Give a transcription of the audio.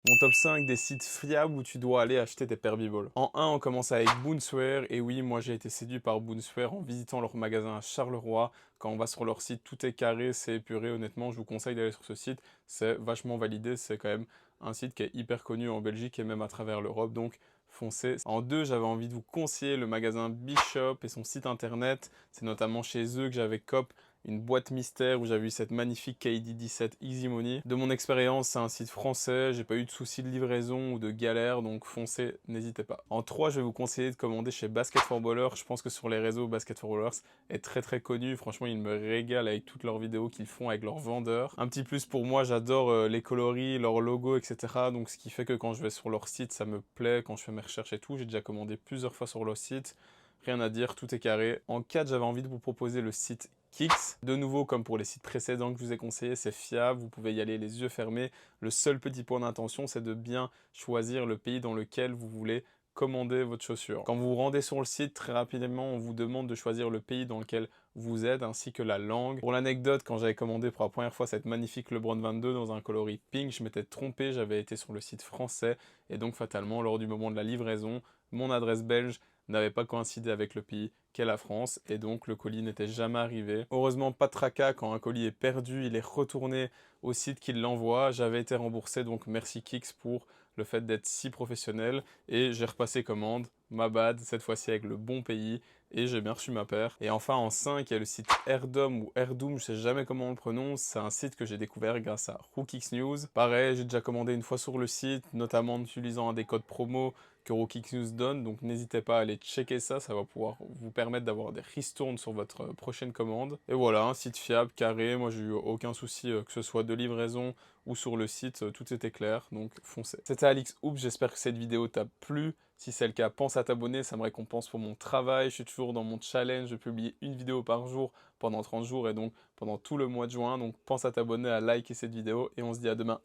Mon top 5 des sites fiables où tu dois aller acheter tes Perbiboles. En 1, on commence avec Boonswear. Et oui, moi j'ai été séduit par Boonswear en visitant leur magasin à Charleroi. Quand on va sur leur site, tout est carré, c'est épuré. Honnêtement, je vous conseille d'aller sur ce site. C'est vachement validé. C'est quand même un site qui est hyper connu en Belgique et même à travers l'Europe. Donc foncez. En 2, j'avais envie de vous conseiller le magasin Bishop et son site internet. C'est notamment chez eux que j'avais cop une boîte mystère où j'avais eu cette magnifique KD17 Easy Money. De mon expérience, c'est un site français, j'ai pas eu de soucis de livraison ou de galère, donc foncez, n'hésitez pas. En 3, je vais vous conseiller de commander chez Basket for Ballers. Je pense que sur les réseaux, Basket for Ballers est très connu. Franchement, ils me régalent avec toutes leurs vidéos qu'ils font avec leurs vendeurs. Un petit plus pour moi, j'adore les coloris, leurs logos, etc. Donc ce qui fait que quand je vais sur leur site, ça me plaît, quand je fais mes recherches et tout. J'ai déjà commandé plusieurs fois sur leur site. Rien à dire, tout est carré. En 4, j'avais envie de vous proposer le site Kix. De nouveau, comme pour les sites précédents que je vous ai conseillés, c'est fiable, vous pouvez y aller les yeux fermés. Le seul petit point d'intention, c'est de bien choisir le pays dans lequel vous voulez commander votre chaussure. Quand vous vous rendez sur le site, très rapidement, on vous demande de choisir le pays dans lequel vous êtes, ainsi que la langue. Pour l'anecdote, quand j'avais commandé pour la première fois cette magnifique LeBron 22 dans un coloris pink, je m'étais trompé, j'avais été sur le site français, et donc fatalement, lors du moment de la livraison, mon adresse belge n'avait pas coïncidé avec le pays qu'est la France, et donc le colis n'était jamais arrivé. Heureusement, pas de tracas, quand un colis est perdu, il est retourné au site qui l'envoie. J'avais été remboursé, donc merci Kix pour le fait d'être si professionnel, et j'ai repassé commande, ma bad, cette fois-ci avec le bon pays, et j'ai bien reçu ma paire. Et enfin en 5, il y a le site Airdom ou Airdoom, je sais jamais comment on le prononce, c'est un site que j'ai découvert grâce à Rookix News. Pareil, j'ai déjà commandé une fois sur le site, notamment en utilisant un des codes promo que Rookix News donne, donc n'hésitez pas à aller checker ça, ça va pouvoir vous permettre d'avoir des ristournes sur votre prochaine commande. Et voilà, un site fiable, carré, moi j'ai eu aucun souci que ce soit de livraison ou sur le site, tout était clair, donc foncez. C'était Alix Oops, j'espère que cette vidéo t'a plu. Si c'est le cas, pense à t'abonner, ça me récompense pour mon travail. Je suis toujours dans mon challenge de publier une vidéo par jour pendant 30 jours et donc pendant tout le mois de juin. Donc pense à t'abonner, à liker cette vidéo et on se dit à demain.